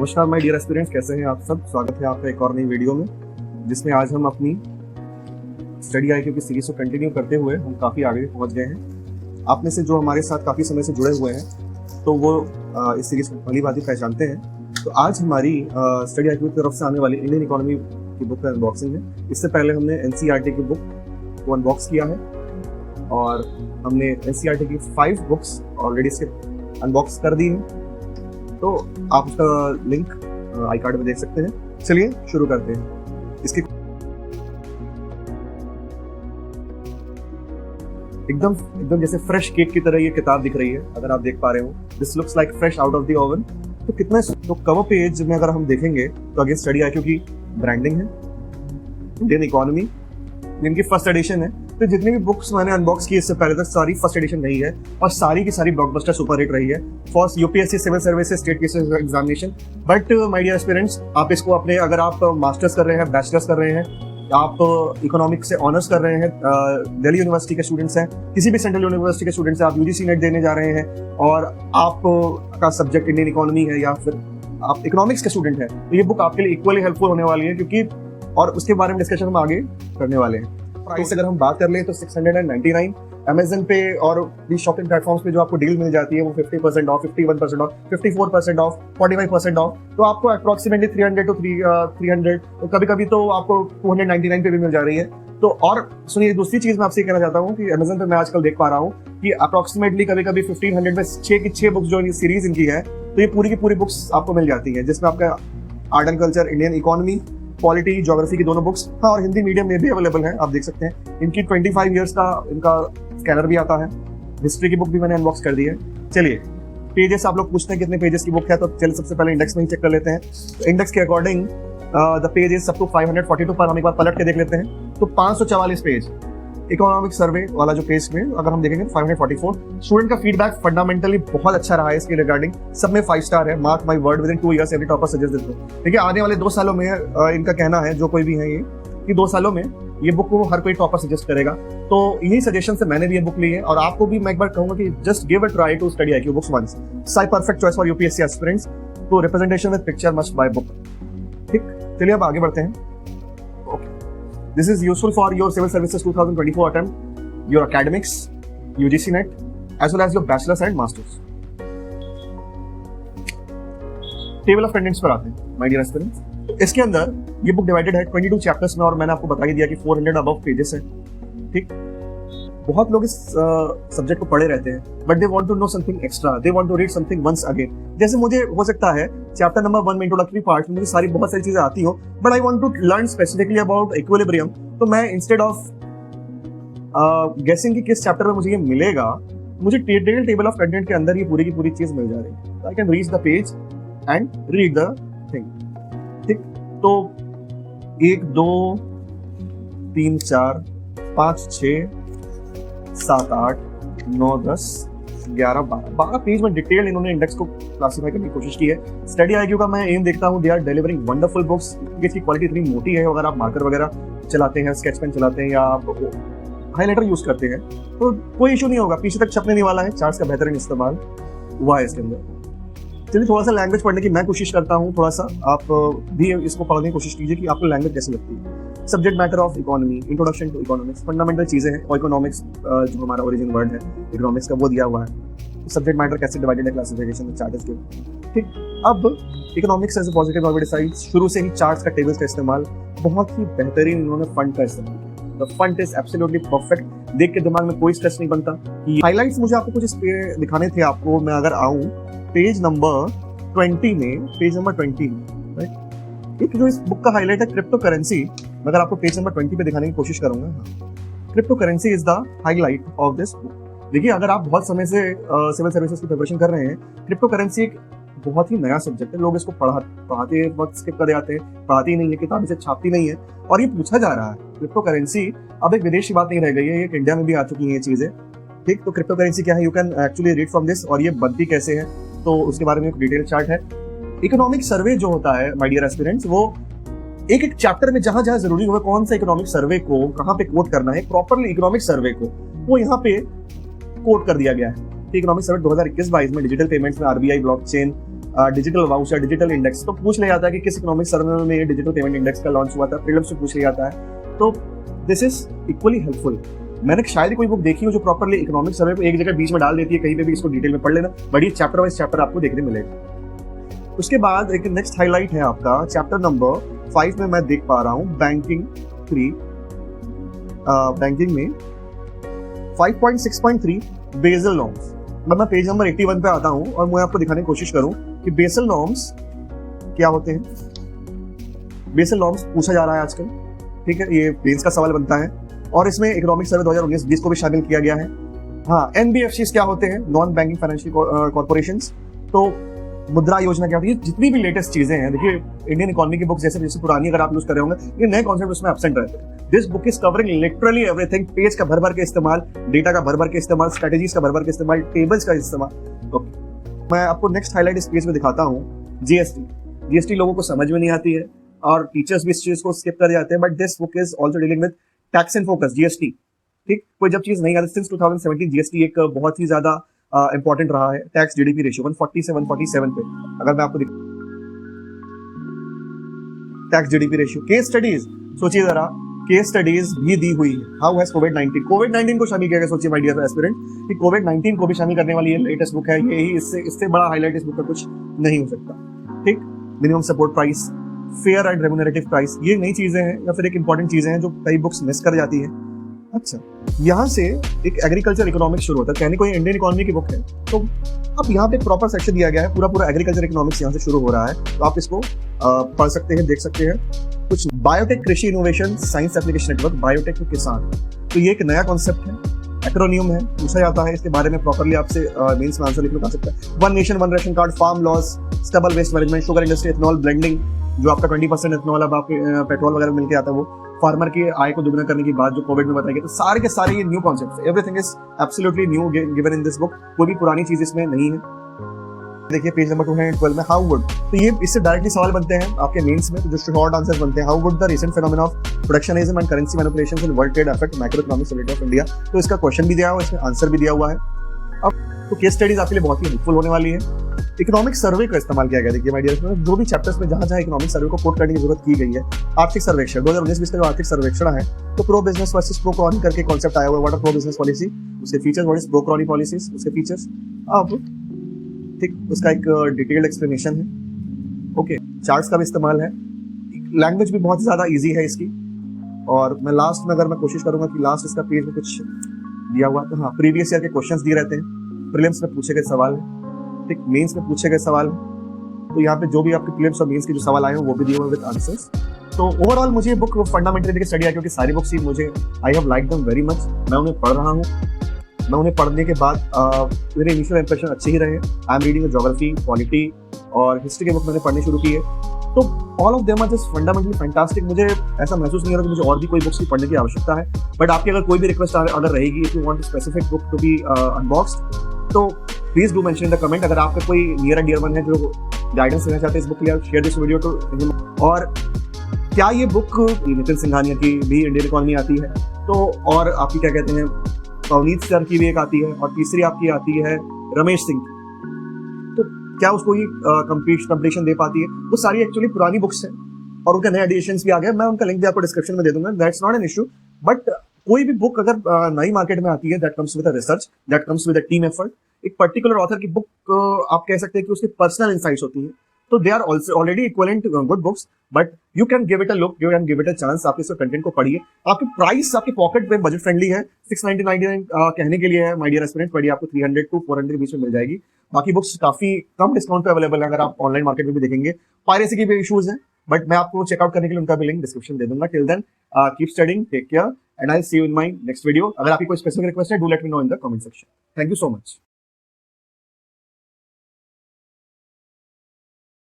नमस्कार my dear aspirants, कैसे हैं आप सब। स्वागत है आपका एक और नई वीडियो में, जिसमें आज हम अपनी स्टडी IQ की सीरीज को कंटिन्यू करते हुए हम काफ़ी आगे पहुंच गए हैं। आप में से जो हमारे साथ काफ़ी समय से जुड़े हुए हैं तो वो इस सीरीज को भली भांति पहचानते हैं। तो आज हमारी स्टडी IQ की तरफ से आने वाली इंडियन इकोनॉमी की बुक का अनबॉक्सिंग है। इससे पहले हमने NCERT की बुक को अनबॉक्स किया है और हमने NCERT की 5 बुक्स ऑलरेडी इसके अनबॉक्स कर दी हैं। तो आप उसका लिंक आई कार्ड में देख सकते हैं। चलिए शुरू करते हैं। इसकी एकदम जैसे फ्रेश केक की तरह ये किताब दिख रही है, अगर आप देख पा रहे हो। This looks like fresh out of the oven. तो कितना तो कवर पेज में अगर हम देखेंगे तो अगेन स्टडी IQ की ब्रांडिंग है, इंडियन इकोनॉमी, इनकी फर्स्ट एडिशन है। तो जितनी भी बुक्स मैंने अनबॉक्स की इससे पहले तक सारी फर्स्ट एडिशन रही है और सारी की सारी ब्लॉकबस्टर सुपर हिट रही है for UPSC civil services state cases examination. But my dear aspirants, आप इसको अपने, अगर आप मास्टर्स कर रहे हैं, बैचलर्स कर रहे हैं, आप इकोनॉमिक्स से ऑनर्स कर रहे हैं, दिल्ली यूनिवर्सिटी के स्टूडेंट्स हैं, किसी भी सेंट्रल यूनिवर्सिटी के स्टूडेंट्स हैं, आप UGC नेट देने जा रहे हैं और आपका सब्जेक्ट इंडियन इकोनॉमी है या फिर आप इकोनॉमिक्स के स्टूडेंट हैं, तो ये बुक आपके लिए इक्वली हेल्पफुल होने वाली है, क्योंकि और उसके बारे में डिस्कशन हम आगे करने वाले हैं। प्राइस अगर हम बात कर लें तो 699, अमेजन पे और भी शॉपिंग प्लेटफॉर्म्स पे जो आपको डील मिल जाती है वो 50% ऑफ, 51% ऑफ, 54% ऑफ, 45% ऑफ। तो आपको अप्रोक्सीमेटली 300 to 300, तो कभी कभी तो आपको 299 पे भी मिल जा रही है। तो और सुनिए, दूसरी चीज मैं आपसे ये कहना चाहता हूँ कि अमेजन पे मैं आजकल देख पा रहा हूँ कि अप्रोक्सीमेटली कभी कभी 1500 में 6 की 6 बुक्स जो सीरीज इनकी है, तो ये पूरी की पूरी बुक्स आपको मिल जाती है, जिसमें आपका art and culture, Indian economy, polity, geography की दोनों बुक्स, हाँ, और हिंदी मीडियम में भी अवेलेबल है। आप देख सकते हैं इनकी 25 इयर्स का इनका स्कैनर भी आता है। हिस्ट्री की बुक भी मैंने अनबॉक्स कर दी है। चलिए, पेजेस आप लोग पूछते हैं कितने पेजेस की बुक है, तो चलिए सबसे पहले इंडेक्स में ही चेक कर लेते हैं। तो इंडेक्स के according the page is up to 542 पर हम एक बार पलट के देख लेते हैं तो 544 पेज। इकोनॉमिक सर्वे वाला जो पेज में अगर हम देखेंगे 544। स्टूडेंट का फीडबैक फंडामेंटली बहुत अच्छा रहा है इसके रिगार्डिंग, सब में 5 स्टार है। Mark my word, with in 2 years every topper suggest this book. देखिए, आने वाले 2 सालों में इनका कहना है, जो कोई भी है ये, कि 2 सालों में ये बुक को हर कोई टॉपर सजेस्ट करेगा। तो इन्हीं सजेशन से मैंने भी ये बुक ली है और आपको भी मैं एक बार कहूंगा कि just give a try to study IQ books once. साई perfect choice for UPSC aspirants. तो representation with picture must buy book. ठीक, चलिए अब आगे बढ़ते हैं। This is useful for your civil services 2024 attempt, your academics, UGC net, as well as your bachelor's and master's. Table of contents पर आते हैं माय डियर एस्पिरेंट्स। इसके अंदर ये बुक डिवाइडेड है 22 चैप्टर्स में और मैंने आपको बता ही दिया कि 400 अबव पेजेस हैं। ठीक, बहुत लोग इस सब्जेक्ट को पढ़े रहते हैं, but they want to know something extra, they want to read something once again. जैसे मुझे हो सकता है चैप्टर नंबर 1 में इंट्रोडक्टरी पार्ट में मुझे बहुत सारी चीजें आती हो, but I want to learn specifically about equilibrium. तो मैं इंस्टेड ऑफ गेसिंग कि किस चैप्टर में मुझे ये मिलेगा, मुझे डिटेल टेबल ऑफ कंटेंट के अंदर ये पूरी की पूरी चीज मिल जा रही है। I can reach the page and read the thing. ठीक, तो 1 2 3 4 5 6 7 8 9 10 11 12 पेज में डिटेल इन्होंने इंडेक्स को क्लासिफाई करने की कोशिश की है। स्टडी IQ का मैं एम देखता हूँ, they are delivering wonderful books. इसकी क्वालिटी इतनी मोटी है, अगर आप मार्कर वगैरह चलाते हैं, स्केच पेन चलाते हैं या आप हाइलाइटर यूज करते हैं तो कोई इशू नहीं होगा, पीछे तक छपने नहीं वाला है। चार्ट्स का बेहतरीन इस्तेमाल हुआ है इसके अंदर। चलिए, थोड़ा सा लैंग्वेज पढ़ने की मैं कोशिश करता हूँ, थोड़ा सा आप भी इसको पढ़ने की कोशिश कीजिए कि आपको लैंग्वेज कैसी लगती है। Subject matter of economy, introduction to economics, fundamental चीजें हैं। और इकोनॉमिक्स जो हमारा ओरिजिन वर्ड है इकोनॉमिक्स का, वो दिया हुआ है। सब्जेक्ट मैटर कैसे डिवाइडेड है, क्लासिफिकेशन में चार्ट्स के। ठीक, अब economics as a positive orbit, शुरू से ही चार्ट्स का, टेबल्स का इस्तेमाल, बहुत ही बेहतरीन इन्होंने फंड का इस्तेमाल किया। The font is absolutely perfect। देख के दिमाग में कोई स्ट्रेस नहीं बनता। हाइलाइट्स मुझे आपको कुछ इस पे दिखाने थे आपको। मैं अगर आऊं पेज नंबर 20 में, पेज नंबर 20 में, राइट, एक जो इस बुक का हाईलाइट है क्रिप्टो करेंसी, मैं अगर आपको पेज नंबर 20 पे दिखाने की कोशिश करूंगा। Crypto currency is the highlight of this book. देखिए, अगर आप बहुत समय से सिविल सर्विसेज की प्रिपरेशन कर रहे हैं, क्रिप्टो करेंसी एक बहुत ही नया सब्जेक्ट है। लोग इसको पढ़ाते वक्त स्किप कर जाते हैं, पढ़ाते ही नहीं है, किताब से छापती नहीं है और ये पूछा जा रहा है। क्रिप्टो करेंसी अब एक विदेश की बात नहीं रह गई है, ये इंडिया में भी आ चुकी है ये चीजें। ठीक, तो क्रिप्टो करेंसी क्या है, you can actually read from this, और ये बनती कैसे है, तो उसके बारे में एक डिटेल चार्ट है। इकोनॉमिक सर्वे जो होता है माय डियर एस्पिरेंट्स, वो एक एक चैप्टर में जहां जहां जरूरी हो कौन सा इकोनॉमिक सर्वे को कहां पे कोट करना है, प्रॉपरली इकोनॉमिक सर्वे को वो यहाँ पे कोट कर दिया गया है। इकोनॉमिक सर्वे 2021-22 में डिजिटल पेमेंट्स में RBI blockchain digital voucher, digital index, तो पूछ लिया जाता है कि किस इकोनॉमिक सर्वे में ये डिजिटल पेमेंट इंडेक्स का लॉन्च हुआ था, प्रीलिम्स से पूछ लिया जाता है। तो दिस इज इक्वली हेल्पफुल। मैंने शायद ही कोई बुक देखी हो जो प्रॉपरली इकोनॉमिक सर्वे को एक जगह बीच में डाल देती है, कहीं पे भी इसको डिटेल में पढ़ लेना, बट ये चैप्टर वाइज चैप्टर आपको देखने मिलेगा। उसके बाद एक नेक्स्ट हाईलाइट है आपका चैप्टर नंबर 5 में मैं देख पा रहा हूँ बैंकिंग 3, बैंकिंग में 5.6.3 बेसल नॉर्म्स। मैं पेज नंबर 81 पे आता हूँ और मैं आपको दिखाने की कोशिश करूँ कि बेसल नॉर्म्स क्या होते हैं। बेसल नॉर्म्स पूछा जा रहा है आजकल, ठीक है, ये मेंस का सवाल बनता है और इसमें इकोनॉमिक सर्वे 2019-20 को भी शामिल किया गया है। हाँ, एनबीएफसीज क्या होते हैं, नॉन बैंकिंग फाइनेंशियल कॉर्पोरेशंस। तो मुद्रा योजना क्या होती है, जितनी भी लेटेस्ट चीजें हैं, देखिए इंडियन इकोनॉमी की बुक जैसे पुरानी अगर आप यूज कर रहे होंगे, ये नए कॉन्सेप्ट उसमें एब्सेंट रहते हैं। This book is covering literally everything, page का भर के इस्तेमाल, डेटा का भर के इस्तेमाल, स्ट्रेटेजीज का भर के इस्तेमाल, टेबल्स का इस्तेमाल। मैं आपको नेक्स्ट हाईलाइट इस पेज में दिखाता हूँ। जीएसटी लोगों को समझ में नहीं आती है और टीचर्स भी इस चीज को स्किप कर जाते हैं, but this book is also dealing with tax in focus, GST. ठीक, कोई जब चीज नहीं आती, सिंस 2017 जीएसटी एक बहुत ही ज्यादा इंपॉर्टेंट रहा है। टैक्स जीडीपी रेशियो 140 से 147 पे, अगर मैं आपको tax GDP ratio, case studies सोचिए जरा, केस स्टडीज भी दी हुई है। हाउ हैज कोविड-19 को शामिल किया गया, सोचिए माय डियर एस्पिरेंट कि कोविड-19 को भी शामिल करने वाली ये लेटेस्ट बुक है। यही इससे बड़ा हाईलाइट इस बुक का कुछ नहीं हो सकता। ठीक, minimum support price, fair and remunerative price, ये नई चीजें हैं या फिर एक इंपॉर्टेंट चीजें हैं जो कई बुक्स मिस कर जाती है। अच्छा, यहाँ से एक एग्रीकल्चर इकोनॉमिक्स शुरू होता है, कहने को ये इंडियन इकोनॉमी की बुक है, तो अब यहाँ पे एक प्रॉपर सेक्शन दिया गया है, पूरा एग्रीकल्चर इकोनॉमिक्स यहाँ से शुरू हो रहा है, तो आप इसको पढ़ सकते हैं, देख सकते हैं। कुछ बायोटेक कृषि innovation science application network, biotech to किसान, तो ये एक नया कॉन्सेप्ट है, एक्रोनियम है, पूछा जाता है इसके बारे में प्रॉपरली आपसे मेंस में आंसर लिखना आ सकता है। One nation one ration card, farm loss, stable waste management, sugar industry, ethanol blending, जो आपका 20% एथनॉल अब आपके पेट्रोल वगैरह मिलके आता है, वो फार्मर की आय को दुगना करने की बात जो कोविड में बताई गई। तो सारे के सारे ये new concepts, everything is absolutely new given in this book, कोई भी पुरानी चीज इसमें नहीं है। देखिए पेज नंबर 212 में, हाउ वुड, तो ये इससे डायरेक्टली सवाल बनते हैं आपके मेंस में, तो जो शॉर्ट आंसर्स बनते हैं, how would the recent phenomena of protectionism and currency manipulations in world trade affect macro economic stability of India. तो इसका क्वेश्चन भी दिया हुआ है, इसमें आंसर भी दिया हुआ है। अब तो केस स्टडीज आपके लिए बहुत ही हेल्पफुल होने वाली है। इकोनॉमिक सर्वे का इस्तेमाल किया गया, देखिए माय डियर, जो भी चैप्टर्स में जहां इकोनॉमिक सर्वे को कोट करने की जरूरत की गई है। आर्थिक सर्वेक्षण 2019-20 का जो आर्थिक सर्वेक्षण है, तो pro business versus pro crony करके कॉन्सेप्ट आया हुआ है। What are pro business policy, उसके features, what is pro crony policies, उसके फीचर्स। अब ठीक, उसका एक डिटेल्ड एक्सप्लेनेशन है। ओके, चार्ट्स का भी इस्तेमाल है, लैंग्वेज भी बहुत ज्यादा इजी है इसकी। और मैं लास्ट में अगर मैं कोशिश करूंगा कि लास्ट इसका पेज में कुछ दिया हुआ, तो हाँ, प्रीवियस ईयर के क्वेश्चंस दिए रहते हैं, प्रीलिम्स में पूछे गए सवाल है, ठीक, मेंस में पूछे गए सवाल है, तो यहाँ पे जो भी आपके प्रीलिम्स और मेंस के जो सवाल आए हैं वो भी दिए हुए विद आंसर्स। तो ओवरऑल मुझे ये बुक फंडामेंटली देखिए स्टडी है, क्योंकि सारी बुक्स ही मुझे I have like them very much. मैं उन्हें पढ़ रहा हूँ, मैं उन्हें पढ़ने के बाद मेरे इनिशियल इंप्रेशन अच्छे ही रहे। I am reading geography, polity और हिस्ट्री के बुक मैंने पढ़नी शुरू की है, तो all of them are just fundamentally fantastic. मुझे ऐसा महसूस नहीं हो रहा कि मुझे और भी कोई बुक्स की पढ़ने की आवश्यकता है, बट आपकी अगर कोई भी रिक्वेस्ट अगर रहेगी, if you want specific book to be unboxed, तो please do mention in the comment. अगर आपका कोई नियर एंड डियर वन है जो गाइडेंस लेना चाहते हैं इस बुक के लिए, share this video to him. और क्या ये बुक नितिन सिंघानिया की भी इंडियन इकोनॉमी आती है, तो और आपकी क्या कहते हैं पवनीत सर की भी एक आती है, और तीसरी आपकी आती है रमेश सिंह, तो क्या उसको ये कंप्लीशन दे पाती है? वो सारी एक्चुअली पुरानी बुक्स हैं और उनके नए एडिशंस भी आ गए, मैं उनका लिंक भी आपको डिस्क्रिप्शन में दे दूंगा, that's not an issue. But कोई भी बुक अगर नई मार्केट में आती है, that comes with a research, that comes with a team effort. एक पर्टिकुलर ऑथर की बुक आप कह सकते हैं कि उसकी पर्सनल इंसाइट्स होती है, तो they are already equivalent good books, but you can give it a look, you can give it a chance. आप इस कंटेंट को पढ़िए, आपकी प्राइस आपके पॉकेट में बजट फ्रेंडली है, 699 कहने के लिए है माय डियर एस्पिरेंट, बट आपको 300 to 400 के बीच में मिल जाएगी। बाकी बुक्स काफी कम डिस्काउंट पे अवेलेबल है, अगर आप ऑनलाइन मार्केट में भी देखेंगे। पायरेसी की भी इश्यूज हैं, बट मैं आपको चेकआउट करने के लिए उनका भी लिंक डिस्क्रिप्शन दे दूंगा। Till then keep studying, take care, and I will see you in my next video. अगर आपकी कोई स्पेसिफिक रिक्वेस्ट है, do let me know in the comment section. Thank you so much.